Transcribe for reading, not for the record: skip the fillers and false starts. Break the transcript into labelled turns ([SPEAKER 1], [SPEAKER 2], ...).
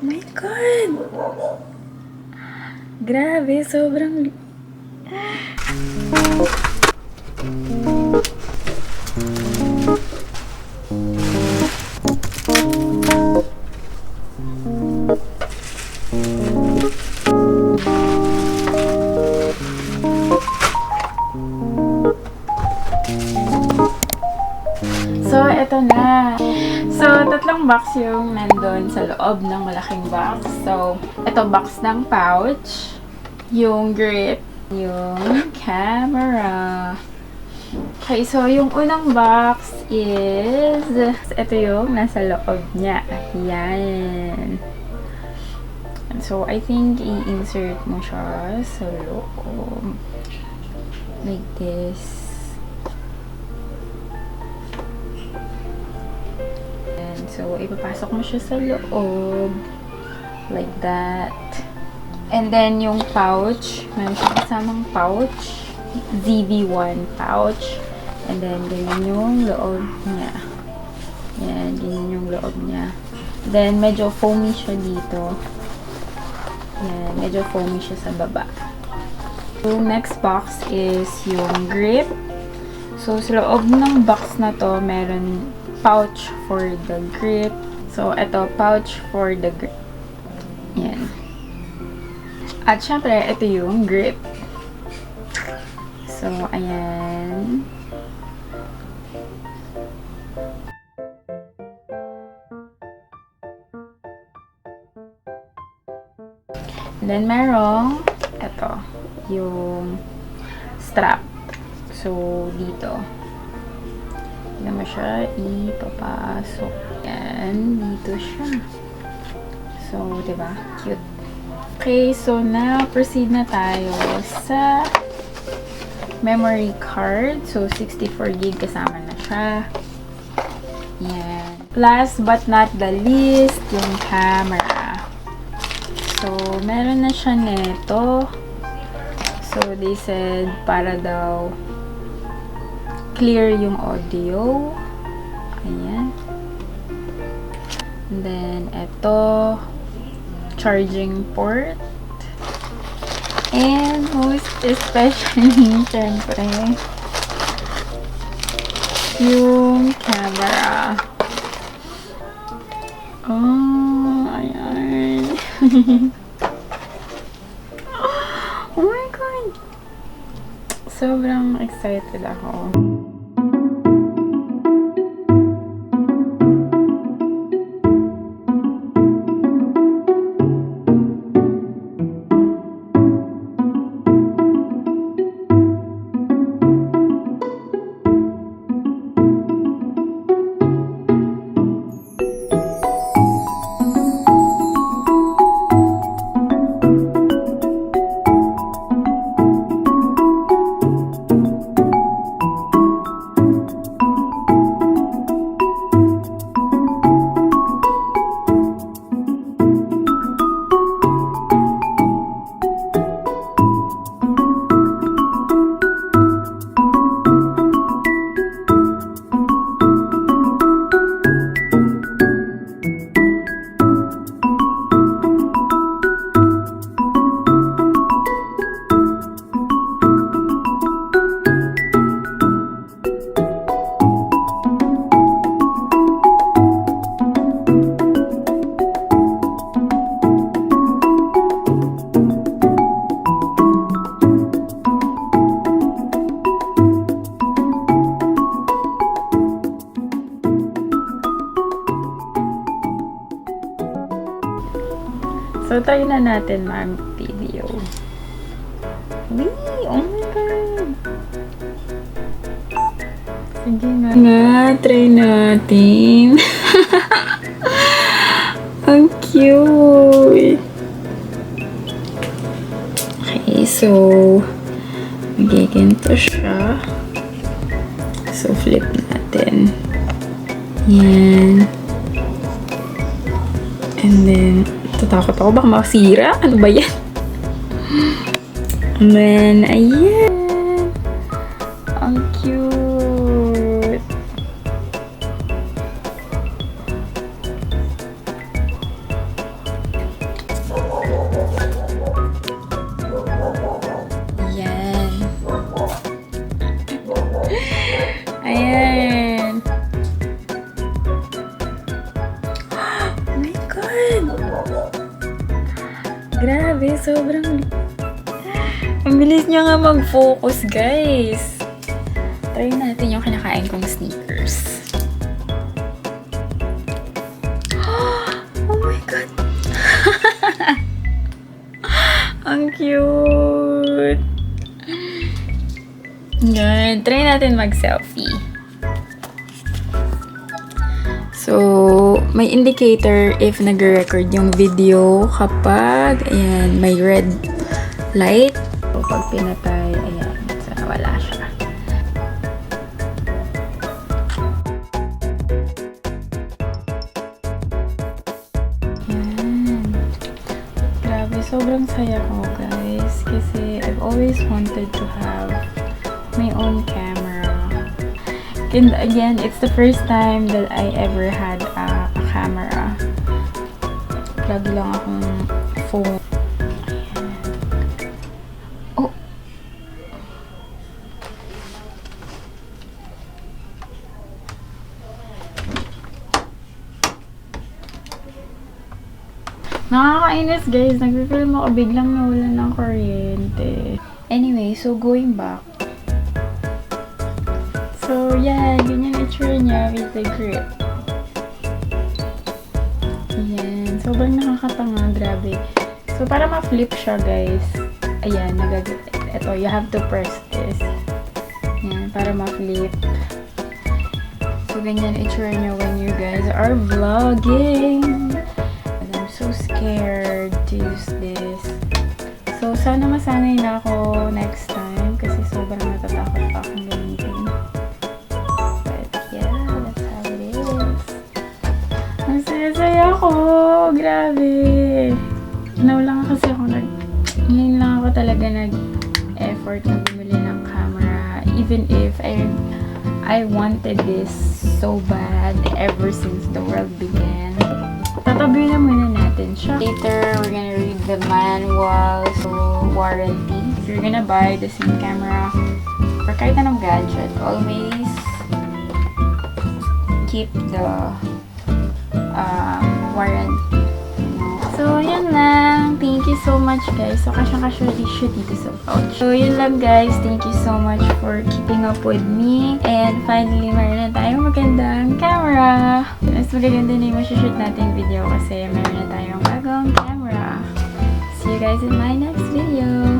[SPEAKER 1] My God! Grabe, sobrang... So, eto na. So, tatlong box yung nandun sa loob ng malaking box. So, eto box ng pouch, yung grip, yung camera. Okay, so yung unang box is, eto yung nasa loob niya. Yan. So, I think i-insert mo siya sa loob. Like this. So, ipapasok mo siya sa loob. Like that. And then, yung pouch. Meron siya kasamang pouch. ZV-1 pouch. And then, ganyan yung loob niya. Yan, ganyan yung loob niya. Then, medyo foamy siya dito. Yan, medyo foamy siya sa baba. So, next box is yung grip. So, sa loob ng box na to, meron pouch for the grip. So, ito, pouch for the grip. Yan. At syempre, ito yung grip. So, ayan. And then, merong ito, yung strap. So, dito. Hindi mo siya ipapasok. Yan, dito siya. So, diba? Cute. Okay, so now, proceed na tayo sa memory card. So, 64GB kasama na siya. Yan. Last but not the least, yung camera. So, meron na siya neto. So, they said, para daw clear yung audio. Ayan. And then, eto, charging port. And most especially, syempre, yung camera. Oh, ayan. Oh my God! Sobrang excited ako. So, try na natin mag-video. Wee! Oh my God! Sige nga, try natin. Ang cute! Okay, so, magiganto siya. So, flip natin. Yan. And then, tatakot ako. Baka masira. Ano ba yan? And then, ayan. Ang cute. Grabe, sobrang... Ang bilis niya nga mag-focus, guys. Try natin yung kinakain kong sneakers. Oh my God! Ang cute! Yan. Try natin mag-selfie. So, may indicator if nag-record yung video kapag, ayan, may red light. So, pag pinatay, ayan, so nawala siya. Ayan. Grabe, sobrang saya ko, guys. Kasi I've always wanted to have my own camera. And again, it's the first time that I ever had a camera. Lagi lang akong phone. Ayan. Oh! Nakakainis, guys. Nagpipilm ako, biglang nawalan ng kuryente. Anyway, so going back. So, yeah, ganyan itsura niya with the grip. Ayan. Sobrang nakakatanga. Grabe. So, para ma-flip siya, guys. Ayan. Ito, you have to press this. Ayan. Para ma-flip. So, ganyan itsura niya when you guys are vlogging. And I'm so scared to use this. So, sana masanay na ako next time. Kasi sobrang natatakot pa akong gamitin. Saya ako! Grabe! Ngayon lang ako talaga nag-effort na bumili ng camera. Even if I wanted this so bad ever since the world began. Tatabi na muna natin siya. Later, we're gonna read the manual, so warranty. If you're gonna buy the same camera or kahit anong gadget, always keep the warranty. So, yun lang. Thank you so much, guys. So, kasyang-kasya dito sa pouch. So, yun lang, guys. Thank you so much for keeping up with me. And finally, meron na tayong magandang camera. Mas magaganda na yung masushoot natin video kasi meron na tayong bagong camera. See you guys in my next video.